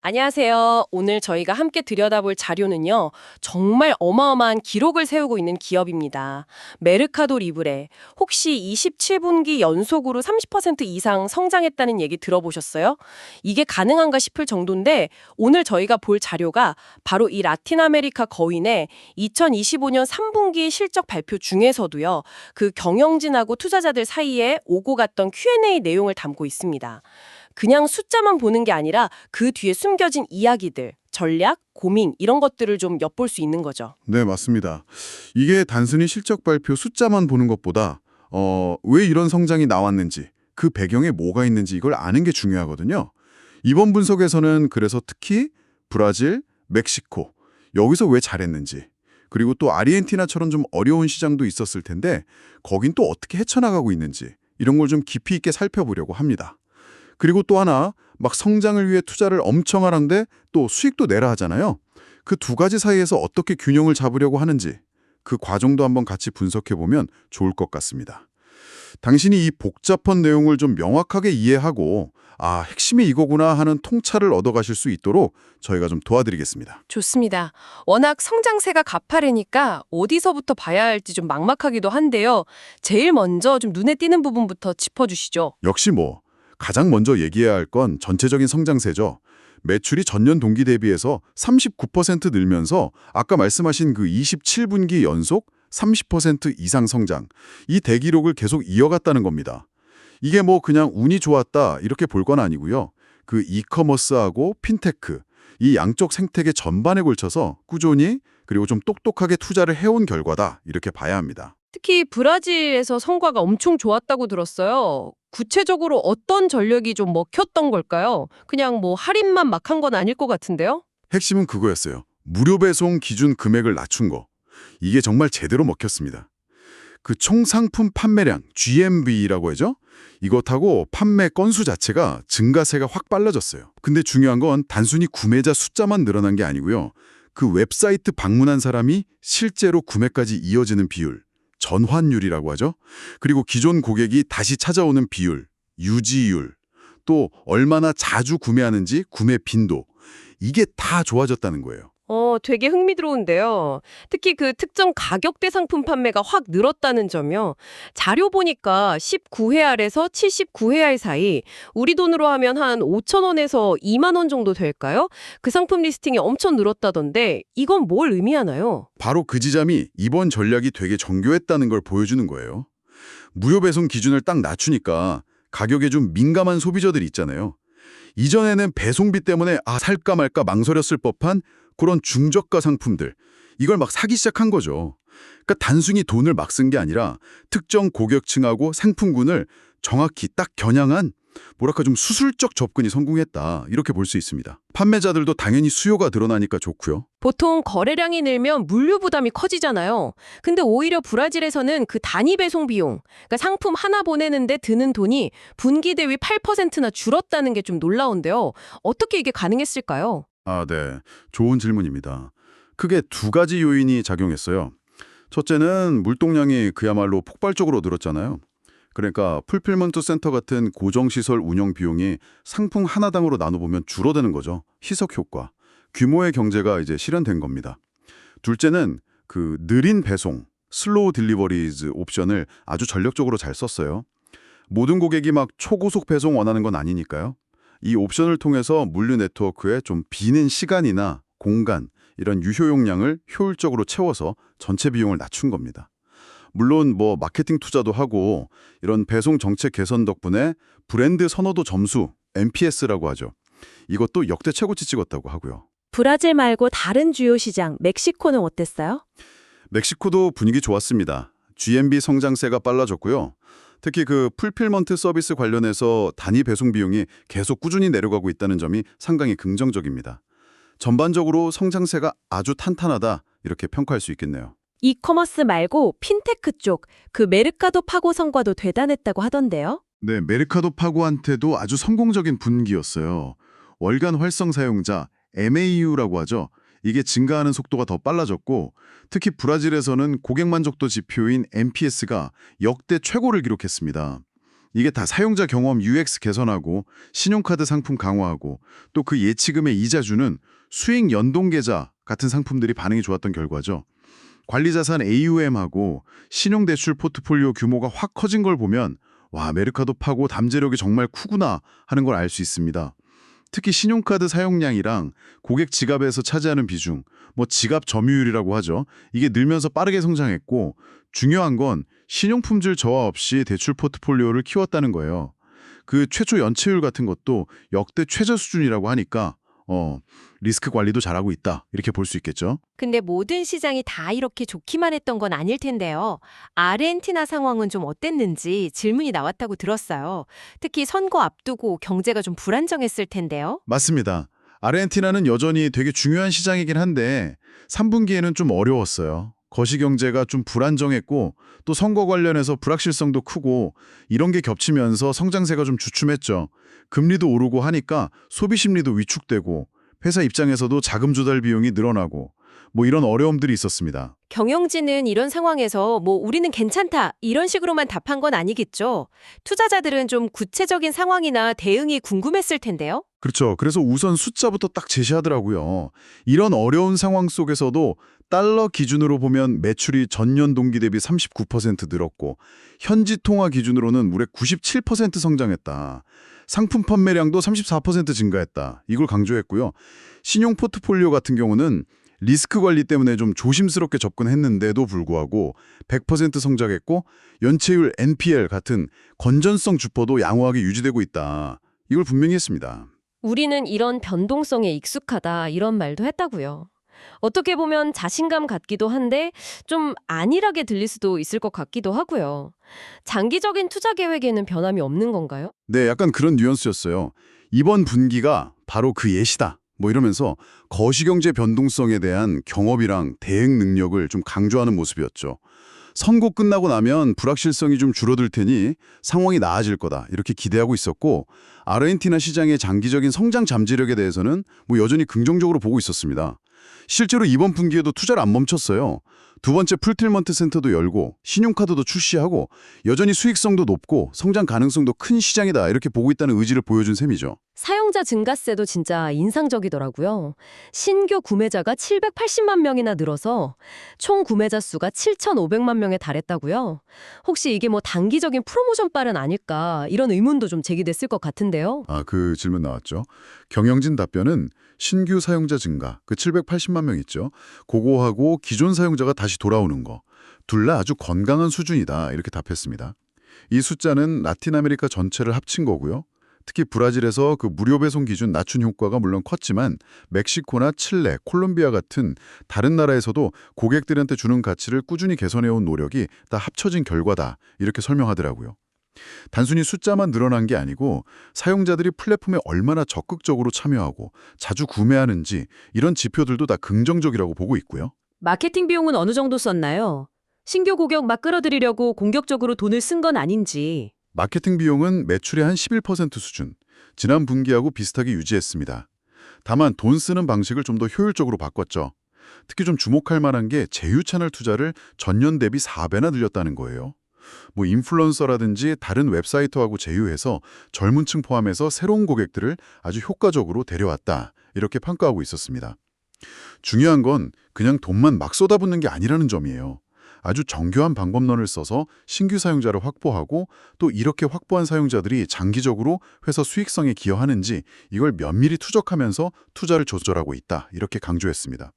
안녕하세요. 오늘 저희가 함께 들여다볼 자료는요, 정말 어마어마한 기록을 세우고 있는 기업입니다. 메르카도 리브레. 혹시 27분기 연속으로 30% 이상 성장했다는 얘기 들어보셨어요? 이게 가능한가 싶을 정도인데, 오늘 저희가 볼 자료가 바로 이 라틴 아메리카 거인의 2025년 3분기 실적 발표 중에서도요, 그 경영진하고 투자자들 사이에 오고 갔던 Q&A 내용을 담고 있습니다. 그냥 숫자만 보는 게 아니라 그 뒤에 숨겨진 이야기들, 전략, 고민 이런 것들을 좀 엿볼 수 있는 거죠. 네, 맞습니다. 이게 단순히 실적 발표 숫자만 보는 것보다 왜 이런 성장이 나왔는지, 그 배경에 뭐가 있는지 이걸 아는 게 중요하거든요. 이번 분석에서는 그래서 특히 브라질, 멕시코, 여기서 왜 잘했는지, 그리고 또 아르헨티나처럼 좀 어려운 시장도 있었을 텐데 거긴 또 어떻게 헤쳐나가고 있는지 이런 걸 좀 깊이 있게 살펴보려고 합니다. 그리고 또 하나, 막 성장을 위해 투자를 엄청 하는데 또 수익도 내라 하잖아요. 그 두 가지 사이에서 어떻게 균형을 잡으려고 하는지 그 과정도 한번 같이 분석해보면 좋을 것 같습니다. 당신이 이 복잡한 내용을 좀 명확하게 이해하고 핵심이 이거구나 하는 통찰을 얻어가실 수 있도록 저희가 좀 도와드리겠습니다. 좋습니다. 워낙 성장세가 가파르니까 어디서부터 봐야 할지 좀 막막하기도 한데요. 제일 먼저 좀 눈에 띄는 부분부터 짚어주시죠. 역시 가장 먼저 얘기해야 할 건 전체적인 성장세죠. 매출이 전년 동기 대비해서 39% 늘면서 아까 말씀하신 그 27분기 연속 30% 이상 성장, 이 대기록을 계속 이어갔다는 겁니다. 이게 그냥 운이 좋았다 이렇게 볼 건 아니고요. 그 이커머스하고 핀테크, 이 양쪽 생태계 전반에 걸쳐서 꾸준히 그리고 좀 똑똑하게 투자를 해온 결과다 이렇게 봐야 합니다. 특히 브라질에서 성과가 엄청 좋았다고 들었어요. 구체적으로 어떤 전략이 좀 먹혔던 걸까요? 그냥 할인만 막 한 건 아닐 것 같은데요? 핵심은 그거였어요. 무료 배송 기준 금액을 낮춘 거. 이게 정말 제대로 먹혔습니다. 그 총 상품 판매량, GMV라고 하죠? 이것하고 판매 건수 자체가 증가세가 확 빨라졌어요. 근데 중요한 건 단순히 구매자 숫자만 늘어난 게 아니고요. 그 웹사이트 방문한 사람이 실제로 구매까지 이어지는 비율, 전환율이라고 하죠. 그리고 기존 고객이 다시 찾아오는 비율, 유지율, 또 얼마나 자주 구매하는지 구매 빈도, 이게 다 좋아졌다는 거예요. 되게 흥미로운데요. 특히 그 특정 가격대 상품 판매가 확 늘었다는 점이요. 자료 보니까 19회알에서 79회알 사이, 우리 돈으로 하면 한 5천 원에서 2만 원 정도 될까요? 그 상품 리스팅이 엄청 늘었다던데 이건 뭘 의미하나요? 바로 그 지점이 이번 전략이 되게 정교했다는 걸 보여주는 거예요. 무료 배송 기준을 딱 낮추니까 가격에 좀 민감한 소비자들이 있잖아요. 이전에는 배송비 때문에 살까 말까 망설였을 법한 그런 중저가 상품들, 이걸 막 사기 시작한 거죠. 그러니까 단순히 돈을 막 쓴 게 아니라 특정 고객층하고 상품군을 정확히 딱 겨냥한 좀 수술적 접근이 성공했다, 이렇게 볼 수 있습니다. 판매자들도 당연히 수요가 늘어나니까 좋고요. 보통 거래량이 늘면 물류 부담이 커지잖아요. 근데 오히려 브라질에서는 그 단위 배송 비용, 그러니까 상품 하나 보내는데 드는 돈이 분기 대비 8%나 줄었다는 게 좀 놀라운데요. 어떻게 이게 가능했을까요? 네. 좋은 질문입니다. 크게 두 가지 요인이 작용했어요. 첫째는 물동량이 그야말로 폭발적으로 늘었잖아요. 그러니까 풀필먼트 센터 같은 고정시설 운영 비용이 상품 하나당으로 나눠보면 줄어드는 거죠. 희석 효과. 규모의 경제가 이제 실현된 겁니다. 둘째는 그 느린 배송, 슬로우 딜리버리즈 옵션을 아주 전략적으로 잘 썼어요. 모든 고객이 막 초고속 배송 원하는 건 아니니까요. 이 옵션을 통해서 물류 네트워크에 좀 비는 시간이나 공간, 이런 유효 용량을 효율적으로 채워서 전체 비용을 낮춘 겁니다. 물론 마케팅 투자도 하고 이런 배송 정책 개선 덕분에 브랜드 선호도 점수, NPS라고 하죠. 이것도 역대 최고치 찍었다고 하고요. 브라질 말고 다른 주요 시장, 멕시코는 어땠어요? 멕시코도 분위기 좋았습니다. GMB 성장세가 빨라졌고요. 특히 그 풀필먼트 서비스 관련해서 단위 배송 비용이 계속 꾸준히 내려가고 있다는 점이 상당히 긍정적입니다. 전반적으로 성장세가 아주 탄탄하다, 이렇게 평가할 수 있겠네요. 이커머스 말고 핀테크 쪽, 그 메르카도 파고 성과도 대단했다고 하던데요? 네, 메르카도 파고한테도 아주 성공적인 분기였어요. 월간 활성 사용자, MAU라고 하죠. 이게 증가하는 속도가 더 빨라졌고, 특히 브라질에서는 고객 만족도 지표인 NPS가 역대 최고를 기록했습니다. 이게 다 사용자 경험 UX 개선하고 신용카드 상품 강화하고 또 그 예치금의 이자 주는 수익 연동 계좌 같은 상품들이 반응이 좋았던 결과죠. 관리자산 AUM하고 신용대출 포트폴리오 규모가 확 커진 걸 보면 와, 메르카도 파고 담재력이 정말 크구나 하는 걸 알 수 있습니다. 특히 신용카드 사용량이랑 고객 지갑에서 차지하는 비중, 뭐 지갑 점유율이라고 하죠. 이게 늘면서 빠르게 성장했고 중요한 건 신용품질 저하 없이 대출 포트폴리오를 키웠다는 거예요. 그 최초 연체율 같은 것도 역대 최저 수준이라고 하니까 리스크 관리도 잘하고 있다 이렇게 볼 수 있겠죠. 근데 모든 시장이 다 이렇게 좋기만 했던 건 아닐 텐데요. 아르헨티나 상황은 좀 어땠는지 질문이 나왔다고 들었어요. 특히 선거 앞두고 경제가 좀 불안정했을 텐데요. 맞습니다. 아르헨티나는 여전히 되게 중요한 시장이긴 한데 3분기에는 좀 어려웠어요. 거시경제가 좀 불안정했고 또 선거 관련해서 불확실성도 크고 이런 게 겹치면서 성장세가 좀 주춤했죠. 금리도 오르고 하니까 소비 심리도 위축되고 회사 입장에서도 자금 조달 비용이 늘어나고 뭐 이런 어려움들이 있었습니다. 경영진은 이런 상황에서 뭐 우리는 괜찮다 이런 식으로만 답한 건 아니겠죠. 투자자들은 좀 구체적인 상황이나 대응이 궁금했을 텐데요. 그렇죠. 그래서 우선 숫자부터 딱 제시하더라고요. 이런 어려운 상황 속에서도 달러 기준으로 보면 매출이 전년 동기 대비 39% 늘었고 현지 통화 기준으로는 무려 97% 성장했다. 상품 판매량도 34% 증가했다. 이걸 강조했고요. 신용 포트폴리오 같은 경우는 리스크 관리 때문에 좀 조심스럽게 접근했는데도 불구하고 100% 성장했고 연체율 NPL 같은 건전성 주포도 양호하게 유지되고 있다. 이걸 분명히 했습니다. 우리는 이런 변동성에 익숙하다 이런 말도 했다고요. 어떻게 보면 자신감 같기도 한데 좀 안일하게 들릴 수도 있을 것 같기도 하고요. 장기적인 투자 계획에는 변함이 없는 건가요? 네, 약간 그런 뉘앙스였어요. 이번 분기가 바로 그 예시다. 뭐 이러면서 거시경제 변동성에 대한 경험이랑 대응 능력을 좀 강조하는 모습이었죠. 선거 끝나고 나면 불확실성이 좀 줄어들 테니 상황이 나아질 거다 이렇게 기대하고 있었고 아르헨티나 시장의 장기적인 성장 잠재력에 대해서는 뭐 여전히 긍정적으로 보고 있었습니다. 실제로 이번 분기에도 투자를 안 멈췄어요. 두 번째 풀틸먼트 센터도 열고 신용카드도 출시하고 여전히 수익성도 높고 성장 가능성도 큰 시장이다 이렇게 보고 있다는 의지를 보여준 셈이죠. 사용자 증가세도 진짜 인상적이더라고요. 신규 구매자가 780만 명이나 늘어서 총 구매자 수가 7,500만 명에 달했다고요. 혹시 이게 뭐 단기적인 프로모션빨은 아닐까 이런 의문도 좀 제기됐을 것 같은데요. 그 질문 나왔죠. 경영진 답변은 신규 사용자 증가, 그 780만 명 있죠. 그거하고 기존 사용자가 다시 돌아오는 거. 둘 다 아주 건강한 수준이다 이렇게 답했습니다. 이 숫자는 라틴 아메리카 전체를 합친 거고요. 특히 브라질에서 그 무료 배송 기준 낮춘 효과가 물론 컸지만 멕시코나 칠레, 콜롬비아 같은 다른 나라에서도 고객들한테 주는 가치를 꾸준히 개선해온 노력이 다 합쳐진 결과다 이렇게 설명하더라고요. 단순히 숫자만 늘어난 게 아니고 사용자들이 플랫폼에 얼마나 적극적으로 참여하고 자주 구매하는지 이런 지표들도 다 긍정적이라고 보고 있고요. 마케팅 비용은 어느 정도 썼나요? 신규 고객 막 끌어들이려고 공격적으로 돈을 쓴 건 아닌지. 마케팅 비용은 매출의 한 11% 수준, 지난 분기하고 비슷하게 유지했습니다. 다만 돈 쓰는 방식을 좀 더 효율적으로 바꿨죠. 특히 좀 주목할 만한 게 제휴 채널 투자를 전년 대비 4배나 늘렸다는 거예요. 뭐 인플루언서라든지 다른 웹사이트하고 제휴해서 젊은 층 포함해서 새로운 고객들을 아주 효과적으로 데려왔다. 이렇게 평가하고 있었습니다. 중요한 건 그냥 돈만 막 쏟아붓는 게 아니라는 점이에요. 아주 정교한 방법론을 써서 신규 사용자를 확보하고 또 이렇게 확보한 사용자들이 장기적으로 회사 수익성에 기여하는지 이걸 면밀히 투적하면서 투자를 조절하고 있다. 이렇게 강조했습니다.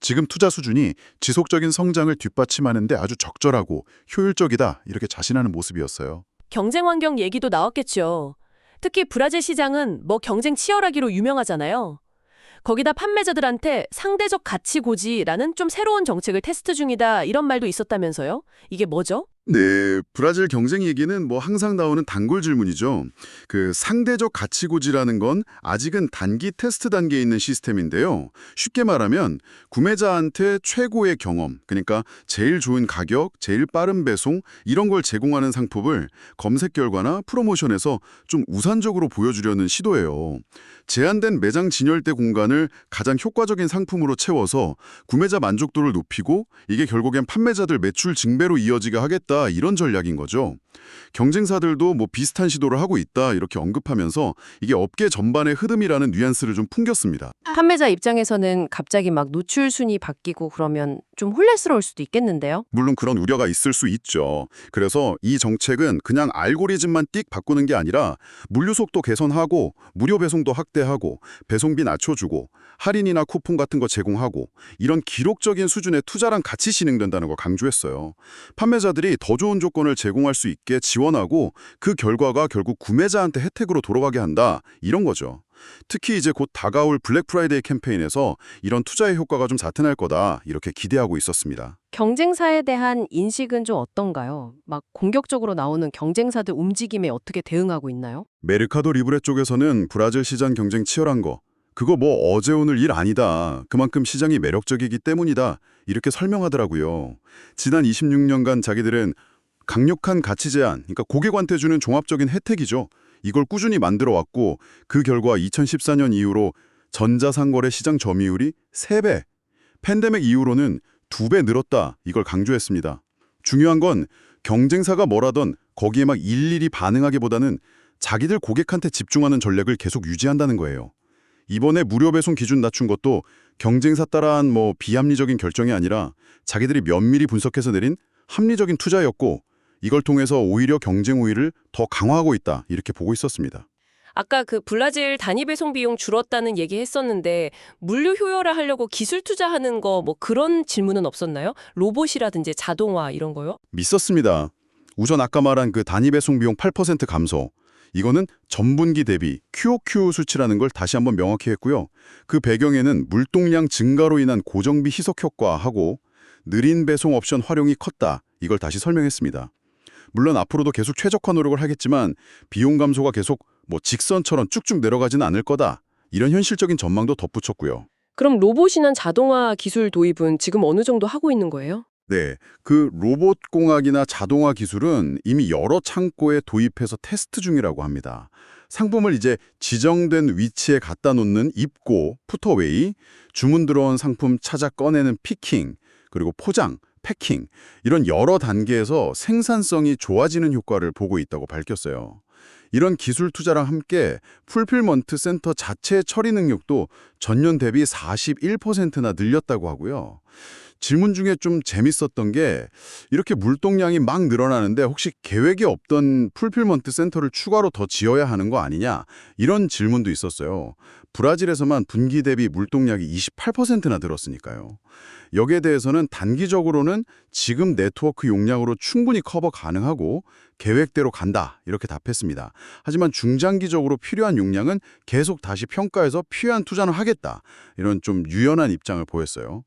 지금 투자 수준이 지속적인 성장을 뒷받침하는데 아주 적절하고 효율적이다. 이렇게 자신하는 모습이었어요. 경쟁 환경 얘기도 나왔겠죠. 특히 브라질 시장은 뭐 경쟁 치열하기로 유명하잖아요. 거기다 판매자들한테 상대적 가치 고지라는 좀 새로운 정책을 테스트 중이다 이런 말도 있었다면서요? 이게 뭐죠? 네, 브라질 경쟁 얘기는 뭐 항상 나오는 단골 질문이죠. 그 상대적 가치 고지라는 건 아직은 단기 테스트 단계에 있는 시스템인데요. 쉽게 말하면 구매자한테 최고의 경험, 그러니까 제일 좋은 가격, 제일 빠른 배송 이런 걸 제공하는 상품을 검색 결과나 프로모션에서 좀 우선적으로 보여주려는 시도예요. 제한된 매장 진열대 공간을 가장 효과적인 상품으로 채워서 구매자 만족도를 높이고 이게 결국엔 판매자들 매출 증배로 이어지게 하겠다. 있다 이런 전략인 거죠. 경쟁사들도 뭐 비슷한 시도를 하고 있다 이렇게 언급하면서 이게 업계 전반의 흐름이라는 뉘앙스를 좀 풍겼습니다. 판매자 입장에서는 갑자기 막 노출 순위 바뀌고 그러면 좀 혼란스러울 수도 있겠는데요. 물론 그런 우려가 있을 수 있죠. 그래서 이 정책은 그냥 알고리즘만 띡 바꾸는 게 아니라 물류 속도 개선하고 무료 배송도 확대하고 배송비 낮춰주고 할인이나 쿠폰 같은 거 제공하고 이런 기록적인 수준의 투자랑 같이 진행된다는 걸 강조했어요. 판매자들이 더 좋은 조건을 제공할 수 있게 지원하고 그 결과가 결국 구매자한테 혜택으로 돌아가게 한다 이런 거죠. 특히 이제 곧 다가올 블랙 프라이데이 캠페인에서 이런 투자의 효과가 좀 나타날 거다 이렇게 기대하고 있었습니다. 경쟁사에 대한 인식은 좀 어떤가요? 막 공격적으로 나오는 경쟁사들 움직임에 어떻게 대응하고 있나요? 메르카도 리브레 쪽에서는 브라질 시장 경쟁 치열한 거 그거 뭐 어제 오늘 일 아니다. 그만큼 시장이 매력적이기 때문이다. 이렇게 설명하더라고요. 지난 26년간 자기들은 강력한 가치 제한, 그러니까 고객한테 주는 종합적인 혜택이죠. 이걸 꾸준히 만들어 왔고 그 결과 2014년 이후로 전자상거래 시장 점유율이 3배, 팬데믹 이후로는 2배 늘었다. 이걸 강조했습니다. 중요한 건 경쟁사가 뭐라던 거기에 막 일일이 반응하기보다는 자기들 고객한테 집중하는 전략을 계속 유지한다는 거예요. 이번에 무료 배송 기준 낮춘 것도 경쟁사 따라한 뭐 비합리적인 결정이 아니라 자기들이 면밀히 분석해서 내린 합리적인 투자였고 이걸 통해서 오히려 경쟁 우위를 더 강화하고 있다 이렇게 보고 있었습니다. 아까 그 브라질 단위 배송 비용 줄었다는 얘기 했었는데 물류 효율화 하려고 기술 투자하는 거 뭐 그런 질문은 없었나요? 로봇이라든지 자동화 이런 거요? 믿었습니다. 우선 아까 말한 그 단위 배송 비용 8% 감소. 이거는 전분기 대비 QOQ 수치라는 걸 다시 한번 명확히 했고요. 그 배경에는 물동량 증가로 인한 고정비 희석 효과하고 느린 배송 옵션 활용이 컸다. 이걸 다시 설명했습니다. 물론 앞으로도 계속 최적화 노력을 하겠지만 비용 감소가 계속 뭐 직선처럼 쭉쭉 내려가지는 않을 거다. 이런 현실적인 전망도 덧붙였고요. 그럼 로봇이나 자동화 기술 도입은 지금 어느 정도 하고 있는 거예요? 네, 그 로봇공학이나 자동화 기술은 이미 여러 창고에 도입해서 테스트 중이라고 합니다. 상품을 이제 지정된 위치에 갖다 놓는 입고, 푸터웨이, 주문 들어온 상품 찾아 꺼내는 피킹, 그리고 포장, 패킹 이런 여러 단계에서 생산성이 좋아지는 효과를 보고 있다고 밝혔어요. 이런 기술 투자랑 함께 풀필먼트 센터 자체의 처리 능력도 전년 대비 41%나 늘렸다고 하고요. 질문 중에 좀 재밌었던 게 이렇게 물동량이 막 늘어나는데 혹시 계획에 없던 풀필먼트 센터를 추가로 더 지어야 하는 거 아니냐 이런 질문도 있었어요. 브라질에서만 분기 대비 물동량이 28%나 늘었으니까요. 여기에 대해서는 단기적으로는 지금 네트워크 용량으로 충분히 커버 가능하고 계획대로 간다 이렇게 답했습니다. 하지만 중장기적으로 필요한 용량은 계속 다시 평가해서 필요한 투자는 하겠다. 이런 좀 유연한 입장을 보였어요.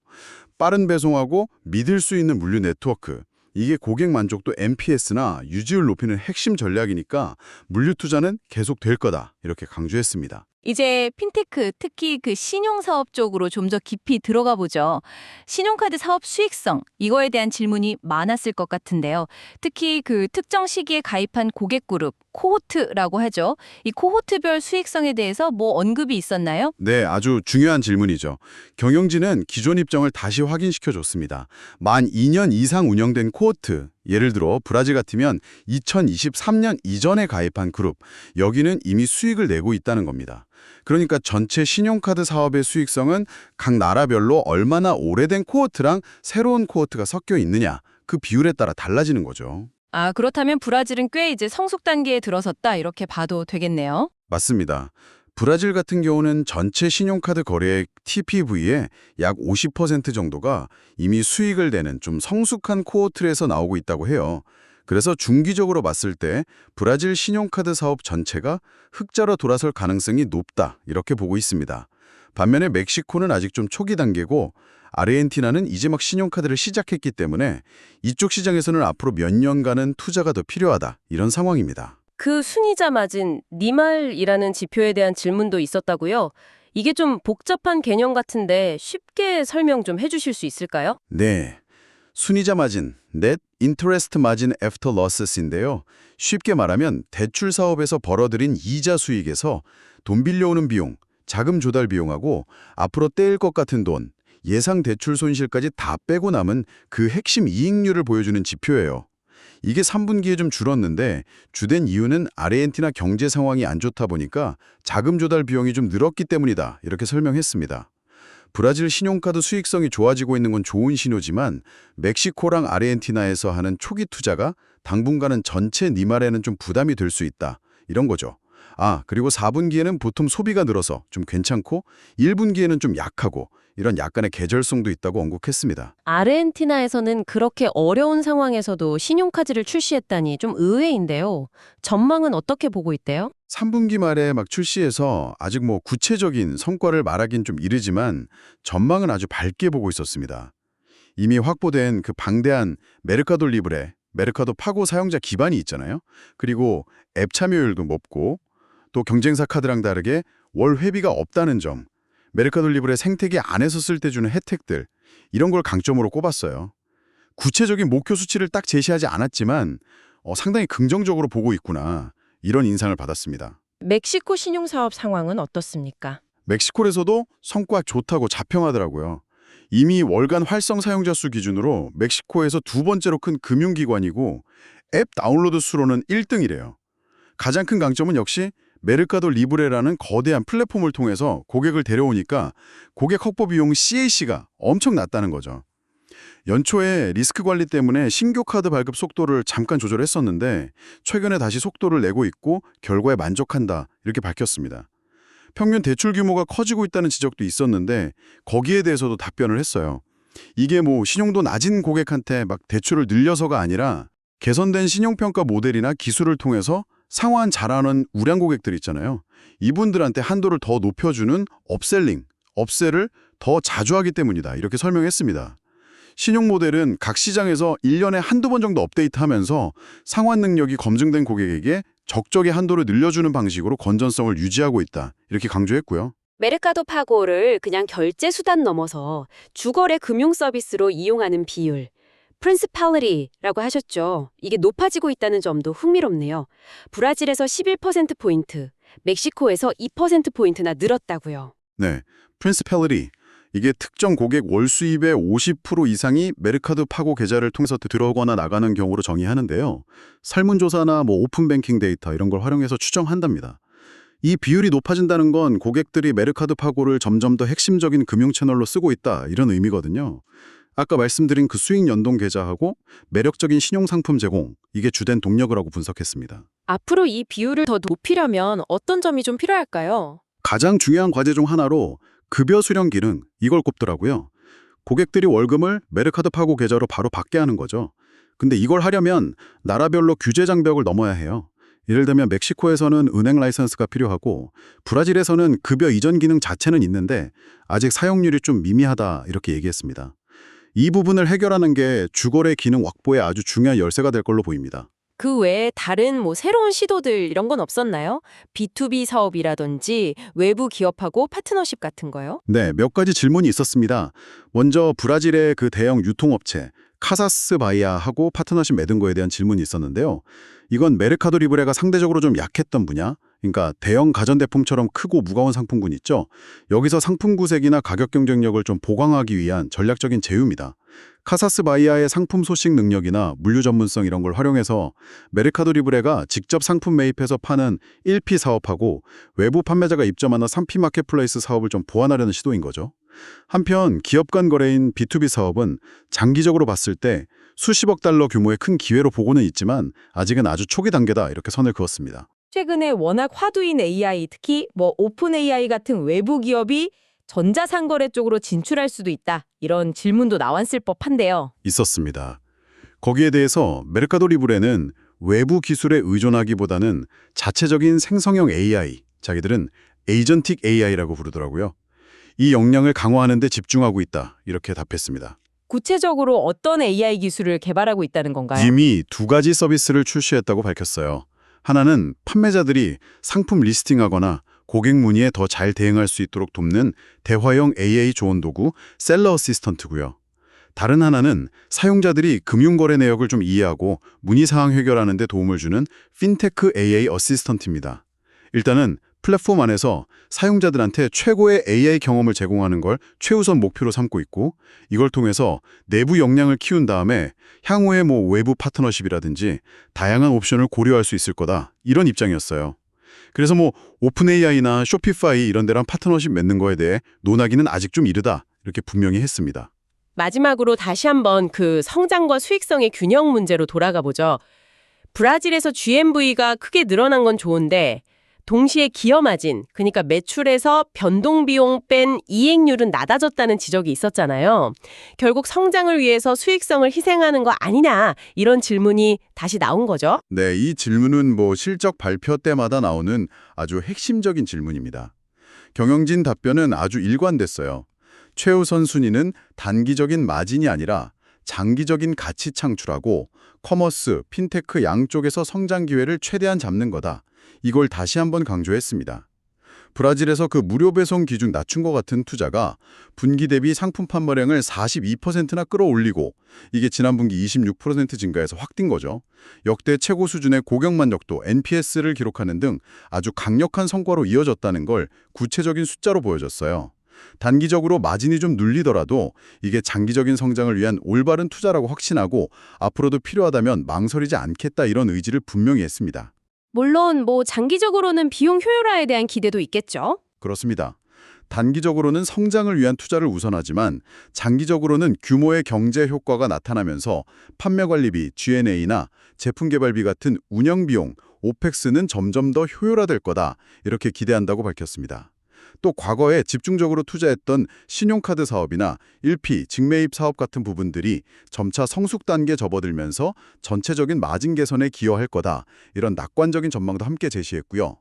빠른 배송하고 믿을 수 있는 물류 네트워크. 이게 고객 만족도 NPS나 유지율 높이는 핵심 전략이니까 물류 투자는 계속 될 거다. 이렇게 강조했습니다. 이제 핀테크, 특히 그 신용사업 쪽으로 좀 더 깊이 들어가 보죠. 신용카드 사업 수익성, 이거에 대한 질문이 많았을 것 같은데요. 특히 그 특정 시기에 가입한 고객 그룹, 코호트라고 하죠. 이 코호트별 수익성에 대해서 뭐 언급이 있었나요? 네, 아주 중요한 질문이죠. 경영진은 기존 입장을 다시 확인시켜줬습니다. 만 2년 이상 운영된 코호트, 예를 들어 브라질 같으면 2023년 이전에 가입한 그룹, 여기는 이미 수익을 내고 있다는 겁니다. 그러니까 전체 신용카드 사업의 수익성은 각 나라별로 얼마나 오래된 코호트랑 새로운 코호트가 섞여 있느냐, 그 비율에 따라 달라지는 거죠. 아, 그렇다면 브라질은 꽤 이제 성숙 단계에 들어섰다 이렇게 봐도 되겠네요. 맞습니다. 브라질 같은 경우는 전체 신용카드 거래액 TPV의 약 50% 정도가 이미 수익을 내는 좀 성숙한 코호트에서 나오고 있다고 해요. 그래서 중기적으로 봤을 때 브라질 신용카드 사업 전체가 흑자로 돌아설 가능성이 높다 이렇게 보고 있습니다. 반면에 멕시코는 아직 좀 초기 단계고 아르헨티나는 이제 막 신용카드를 시작했기 때문에 이쪽 시장에서는 앞으로 몇 년간은 투자가 더 필요하다 이런 상황입니다. 그 순이자 마진, 니말이라는 지표에 대한 질문도 있었다고요? 이게 좀 복잡한 개념 같은데 쉽게 설명 좀 해주실 수 있을까요? 네, 순이자 마진, Net Interest Margin After Losses인데요. 쉽게 말하면 대출 사업에서 벌어들인 이자 수익에서 돈 빌려오는 비용, 자금 조달 비용하고 앞으로 떼일 것 같은 돈, 예상 대출 손실까지 다 빼고 남은 그 핵심 이익률을 보여주는 지표예요. 이게 3분기에 좀 줄었는데 주된 이유는 아르헨티나 경제 상황이 안 좋다 보니까 자금 조달 비용이 좀 늘었기 때문이다. 이렇게 설명했습니다. 브라질 신용카드 수익성이 좋아지고 있는 건 좋은 신호지만 멕시코랑 아르헨티나에서 하는 초기 투자가 당분간은 전체 니말에는 좀 부담이 될 수 있다. 이런 거죠. 그리고 4분기에는 보통 소비가 늘어서 좀 괜찮고 1분기에는 좀 약하고 이런 약간의 계절성도 있다고 언급했습니다. 아르헨티나에서는 그렇게 어려운 상황에서도 신용카드를 출시했다니 좀 의외인데요. 전망은 어떻게 보고 있대요? 3분기 말에 막 출시해서 아직 뭐 구체적인 성과를 말하긴 좀 이르지만 전망은 아주 밝게 보고 있었습니다. 이미 확보된 그 방대한 메르카도 리브레, 메르카도 파고 사용자 기반이 있잖아요. 그리고 앱 참여율도 높고 또 경쟁사 카드랑 다르게 월 회비가 없다는 점, 메르카도 리브레 생태계 안에서 쓸 때 주는 혜택들, 이런 걸 강점으로 꼽았어요. 구체적인 목표 수치를 딱 제시하지 않았지만 상당히 긍정적으로 보고 있구나, 이런 인상을 받았습니다. 멕시코 신용사업 상황은 어떻습니까? 멕시코에서도 성과 좋다고 자평하더라고요. 이미 월간 활성 사용자 수 기준으로 멕시코에서 두 번째로 큰 금융기관이고 앱 다운로드 수로는 1등이래요. 가장 큰 강점은 역시 메르카도 리브레라는 거대한 플랫폼을 통해서 고객을 데려오니까 고객 확보 비용 CAC가 엄청 낮다는 거죠. 연초에 리스크 관리 때문에 신규 카드 발급 속도를 잠깐 조절했었는데 최근에 다시 속도를 내고 있고 결과에 만족한다, 이렇게 밝혔습니다. 평균 대출 규모가 커지고 있다는 지적도 있었는데 거기에 대해서도 답변을 했어요. 이게 뭐 신용도 낮은 고객한테 막 대출을 늘려서가 아니라 개선된 신용평가 모델이나 기술을 통해서 상환 잘하는 우량 고객들 있잖아요. 이분들한테 한도를 더 높여주는 업셀링, 업셀을 더 자주 하기 때문이다, 이렇게 설명했습니다. 신용 모델은 각 시장에서 1년에 한두 번 정도 업데이트하면서 상환 능력이 검증된 고객에게 적적의 한도를 늘려주는 방식으로 건전성을 유지하고 있다, 이렇게 강조했고요. 메르카도 파고를 그냥 결제 수단 넘어서 주거래 금융 서비스로 이용하는 비율, 프린시팔리티라고 하셨죠. 이게 높아지고 있다는 점도 흥미롭네요. 브라질에서 11%포인트, 멕시코에서 2%포인트나 늘었다고요. 네, 프린시팔리티. 이게 특정 고객 월 수입의 50% 이상이 메르카도 파고 계좌를 통해서 들어오거나 나가는 경우로 정의하는데요. 설문조사나 뭐 오픈뱅킹 데이터 이런 걸 활용해서 추정한답니다. 이 비율이 높아진다는 건 고객들이 메르카도 파고를 점점 더 핵심적인 금융 채널로 쓰고 있다, 이런 의미거든요. 아까 말씀드린 그 수익 연동 계좌하고 매력적인 신용상품 제공, 이게 주된 동력이라고 분석했습니다. 앞으로 이 비율을 더 높이려면 어떤 점이 좀 필요할까요? 가장 중요한 과제 중 하나로 급여 수령 기능, 이걸 꼽더라고요. 고객들이 월급을 메르카도 파고 계좌로 바로 받게 하는 거죠. 근데 이걸 하려면 나라별로 규제 장벽을 넘어야 해요. 예를 들면 멕시코에서는 은행 라이선스가 필요하고 브라질에서는 급여 이전 기능 자체는 있는데 아직 사용률이 좀 미미하다, 이렇게 얘기했습니다. 이 부분을 해결하는 게 주거래 기능 확보에 아주 중요한 열쇠가 될 걸로 보입니다. 그 외에 다른 새로운 시도들 이런 건 없었나요? B2B 사업이라든지 외부 기업하고 파트너십 같은 거요? 네, 몇 가지 질문이 있었습니다. 먼저 브라질의 그 대형 유통업체 카사스 바이아하고 파트너십 맺은 거에 대한 질문이 있었는데요. 이건 메르카도 리브레가 상대적으로 좀 약했던 분야, 그러니까 대형 가전제품처럼 크고 무거운 상품군 있죠. 여기서 상품 구색이나 가격 경쟁력을 좀 보강하기 위한 전략적인 제휴입니다. 카사스 바이아의 상품 소식 능력이나 물류 전문성 이런 걸 활용해서 메르카도 리브레가 직접 상품 매입해서 파는 1P 사업하고 외부 판매자가 입점하는 3P 마켓플레이스 사업을 좀 보완하려는 시도인 거죠. 한편 기업 간 거래인 B2B 사업은 장기적으로 봤을 때 수십억 달러 규모의 큰 기회로 보고는 있지만 아직은 아주 초기 단계다, 이렇게 선을 그었습니다. 최근에 워낙 화두인 AI, 특히 오픈 AI 같은 외부 기업이 전자상거래 쪽으로 진출할 수도 있다, 이런 질문도 나왔을 법한데요. 있었습니다. 거기에 대해서 메르카도 리브레는 외부 기술에 의존하기보다는 자체적인 생성형 AI, 자기들은 에이전틱 AI라고 부르더라고요. 이 역량을 강화하는 데 집중하고 있다, 이렇게 답했습니다. 구체적으로 어떤 AI 기술을 개발하고 있다는 건가요? 이미 두 가지 서비스를 출시했다고 밝혔어요. 하나는 판매자들이 상품 리스팅하거나 고객 문의에 더 잘 대응할 수 있도록 돕는 대화형 AI 조언 도구 셀러 어시스턴트고요. 다른 하나는 사용자들이 금융거래 내역을 좀 이해하고 문의사항 해결하는 데 도움을 주는 핀테크 AI 어시스턴트입니다. 일단은 플랫폼 안에서 사용자들한테 최고의 AI 경험을 제공하는 걸 최우선 목표로 삼고 있고 이걸 통해서 내부 역량을 키운 다음에 향후에 외부 파트너십이라든지 다양한 옵션을 고려할 수 있을 거다. 이런 입장이었어요. 그래서 오픈 AI나 쇼피파이 이런 데랑 파트너십 맺는 거에 대해 논하기는 아직 좀 이르다. 이렇게 분명히 했습니다. 마지막으로 다시 한번 그 성장과 수익성의 균형 문제로 돌아가 보죠. 브라질에서 GMV가 크게 늘어난 건 좋은데 동시에 기여 마진, 그러니까 매출에서 변동 비용 뺀 이익률은 낮아졌다는 지적이 있었잖아요. 결국 성장을 위해서 수익성을 희생하는 거 아니냐 이런 질문이 다시 나온 거죠. 네, 이 질문은 실적 발표 때마다 나오는 아주 핵심적인 질문입니다. 경영진 답변은 아주 일관됐어요. 최우선 순위는 단기적인 마진이 아니라 장기적인 가치 창출하고 커머스, 핀테크 양쪽에서 성장 기회를 최대한 잡는 거다. 이걸 다시 한번 강조했습니다. 브라질에서 그 무료 배송 기준 낮춘 것 같은 투자가 분기 대비 상품 판매량을 42%나 끌어올리고 이게 지난 분기 26% 증가해서 확 뛴 거죠. 역대 최고 수준의 고객 만족도 NPS를 기록하는 등 아주 강력한 성과로 이어졌다는 걸 구체적인 숫자로 보여줬어요. 단기적으로 마진이 좀 눌리더라도 이게 장기적인 성장을 위한 올바른 투자라고 확신하고 앞으로도 필요하다면 망설이지 않겠다 이런 의지를 분명히 했습니다. 물론 장기적으로는 비용 효율화에 대한 기대도 있겠죠. 그렇습니다. 단기적으로는 성장을 위한 투자를 우선하지만 장기적으로는 규모의 경제 효과가 나타나면서 판매 관리비, G&A나 제품 개발비 같은 운영 비용, OPEX는 점점 더 효율화될 거다. 이렇게 기대한다고 밝혔습니다. 또 과거에 집중적으로 투자했던 신용카드 사업이나 1P, 직매입 사업 같은 부분들이 점차 성숙 단계에 접어들면서 전체적인 마진 개선에 기여할 거다. 이런 낙관적인 전망도 함께 제시했고요.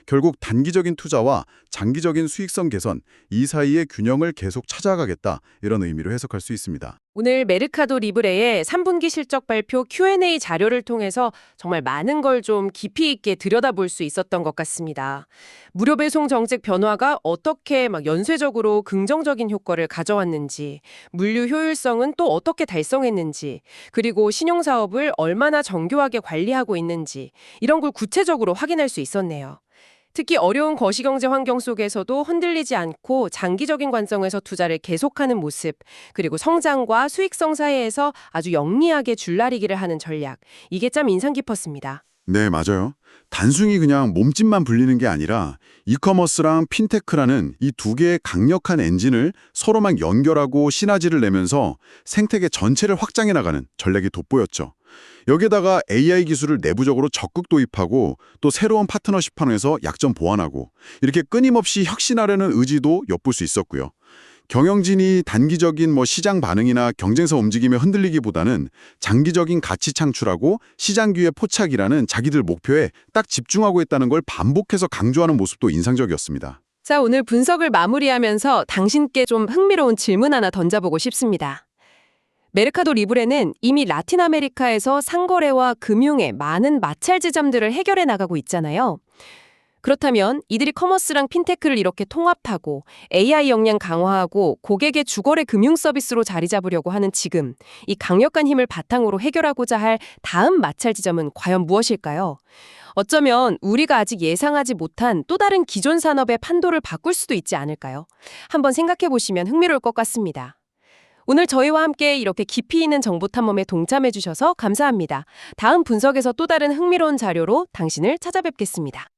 결국 단기적인 투자와 장기적인 수익성 개선, 이 사이의 균형을 계속 찾아가겠다. 이런 의미로 해석할 수 있습니다. 오늘 메르카도 리브레의 3분기 실적 발표 Q&A 자료를 통해서 정말 많은 걸 좀 깊이 있게 들여다볼 수 있었던 것 같습니다. 무료 배송 정책 변화가 어떻게 연쇄적으로 긍정적인 효과를 가져왔는지, 물류 효율성은 또 어떻게 달성했는지, 그리고 신용사업을 얼마나 정교하게 관리하고 있는지 이런 걸 구체적으로 확인할 수 있었네요. 특히 어려운 거시경제 환경 속에서도 흔들리지 않고 장기적인 관점에서 투자를 계속하는 모습, 그리고 성장과 수익성 사이에서 아주 영리하게 줄라리기를 하는 전략, 이게 참 인상 깊었습니다. 네, 맞아요. 단순히 그냥 몸집만 불리는 게 아니라 이커머스랑 핀테크라는 이 두 개의 강력한 엔진을 서로 막 연결하고 시너지를 내면서 생태계 전체를 확장해 나가는 전략이 돋보였죠. 여기에다가 AI 기술을 내부적으로 적극 도입하고 또 새로운 파트너십 판에서 약점 보완하고 이렇게 끊임없이 혁신하려는 의지도 엿볼 수 있었고요. 경영진이 단기적인 시장 반응이나 경쟁사 움직임에 흔들리기보다는 장기적인 가치 창출하고 시장 기회 포착이라는 자기들 목표에 딱 집중하고 있다는 걸 반복해서 강조하는 모습도 인상적이었습니다. 자, 오늘 분석을 마무리하면서 당신께 좀 흥미로운 질문 하나 던져보고 싶습니다. 메르카도 리브레는 이미 라틴 아메리카에서 상거래와 금융의 많은 마찰 지점들을 해결해 나가고 있잖아요. 그렇다면 이들이 커머스랑 핀테크를 이렇게 통합하고 AI 역량 강화하고 고객의 주거래 금융 서비스로 자리 잡으려고 하는 지금 이 강력한 힘을 바탕으로 해결하고자 할 다음 마찰 지점은 과연 무엇일까요? 어쩌면 우리가 아직 예상하지 못한 또 다른 기존 산업의 판도를 바꿀 수도 있지 않을까요? 한번 생각해 보시면 흥미로울 것 같습니다. 오늘 저희와 함께 이렇게 깊이 있는 정보 탐험에 동참해 주셔서 감사합니다. 다음 분석에서 또 다른 흥미로운 자료로 당신을 찾아뵙겠습니다.